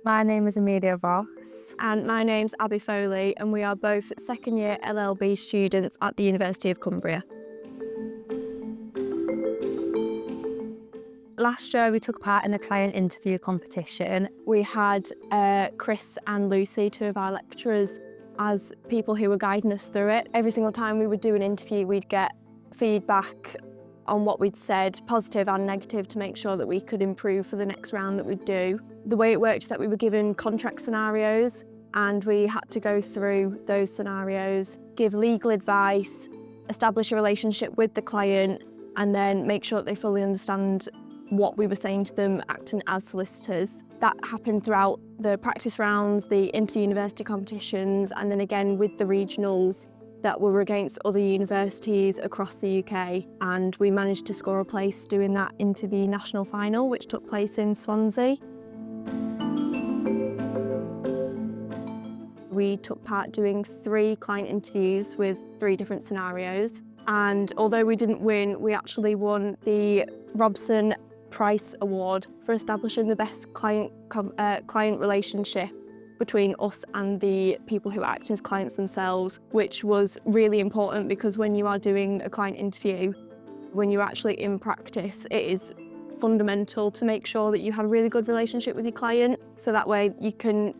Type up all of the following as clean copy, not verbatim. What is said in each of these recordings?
My name is Amelia Ross. And my name's Abby Foley, and we are both second year LLB students at the University of Cumbria. Last year we took part in the client interview competition. We had Chris and Lucy, two of our lecturers, as people who were guiding us through it. Every single time we would do an interview, we'd get feedback on what we'd said, positive and negative, to make sure that we could improve for the next round that we'd do. The way it worked is that we were given contract scenarios and we had to go through those scenarios, give legal advice, establish a relationship with the client, and then make sure that they fully understand what we were saying to them, acting as solicitors. That happened throughout the practice rounds, the inter-university competitions, and then again with the regionals that were against other universities across the UK. And we managed to score a place doing that into the national final, which took place in Swansea. We took part doing 3 client interviews with 3 different scenarios. And although we didn't win, we actually won the Robson Price Award for establishing the best client relationship between us and the people who act as clients themselves, which was really important because when you are doing a client interview, when you're actually in practice, it is fundamental to make sure that you have a really good relationship with your client, so that way you can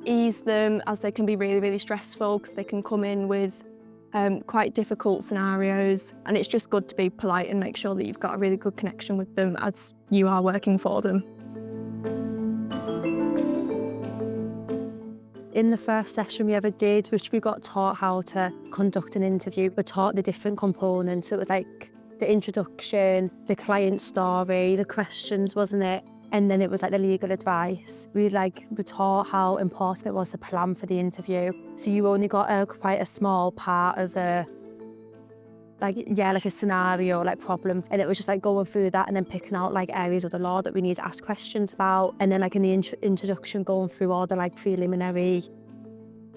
ease them, as they can be really, really stressful because they can come in with quite difficult scenarios, and it's just good to be polite and make sure that you've got a really good connection with them as you are working for them. In the first session we ever did, which we got taught how to conduct an interview, we taught the different components. So it was like the introduction, the client story, the questions, wasn't it? And then it was like the legal advice. We were taught how important it was to plan for the interview. So you only got quite a small part of a scenario, problem. And it was just going through that and then picking out areas of the law that we need to ask questions about. And then in the introduction, going through all the preliminary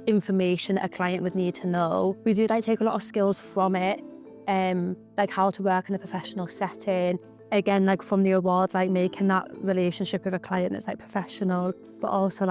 information that a client would need to know. We do take a lot of skills from it, how to work in a professional setting. Again, from the award, making that relationship with a client that's professional, but also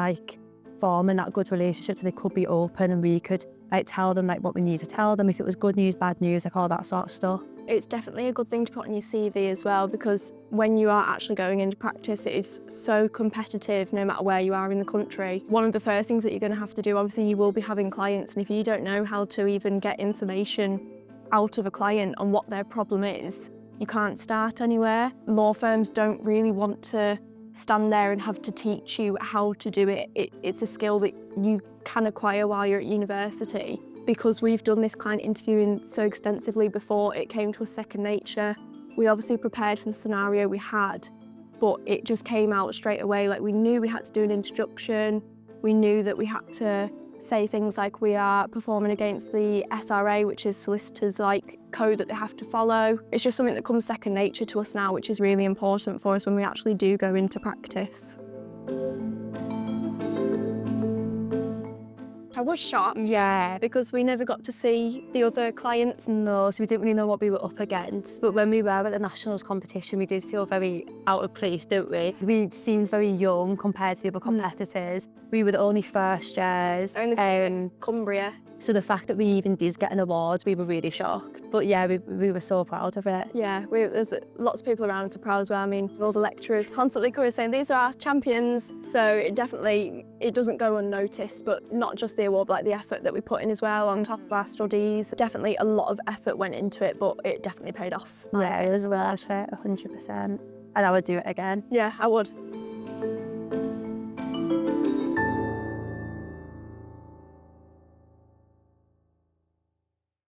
forming that good relationship so they could be open and we could tell them what we need to tell them, if it was good news, bad news, all that sort of stuff. It's definitely a good thing to put on your CV as well, because when you are actually going into practice, it is so competitive no matter where you are in the country. One of the first things that you're going to have to do, obviously you will be having clients, and if you don't know how to even get information out of a client on what their problem is, you can't start anywhere. Law firms don't really want to stand there and have to teach you how to do it. It's a skill that you can acquire while you're at university. Because we've done this client interviewing so extensively before, it came to us second nature. We obviously prepared for the scenario we had, but it just came out straight away. We knew we had to do an introduction. We knew that we had to say things like we are performing against the SRA, which is solicitors' code that they have to follow. It's just something that comes second nature to us now, which is really important for us when we actually do go into practice. I was shocked, Yeah. because we never got to see the other clients. No, so we didn't really know what we were up against. But when we were at the Nationals competition, we did feel very out of place, didn't we? We seemed very young compared to the other competitors. We were the only first years. Only Cumbria. So the fact that we even did get an award, we were really shocked. But yeah, we were so proud of it. Yeah, there's lots of people around us are proud as well. I mean, all the lecturers constantly come and saying, these are our champions. So it doesn't go unnoticed, but not just the award, but the effort that we put in as well on top of our studies. Definitely a lot of effort went into it, but it definitely paid off. Yeah, it was worth it, 100%. And I would do it again. Yeah, I would.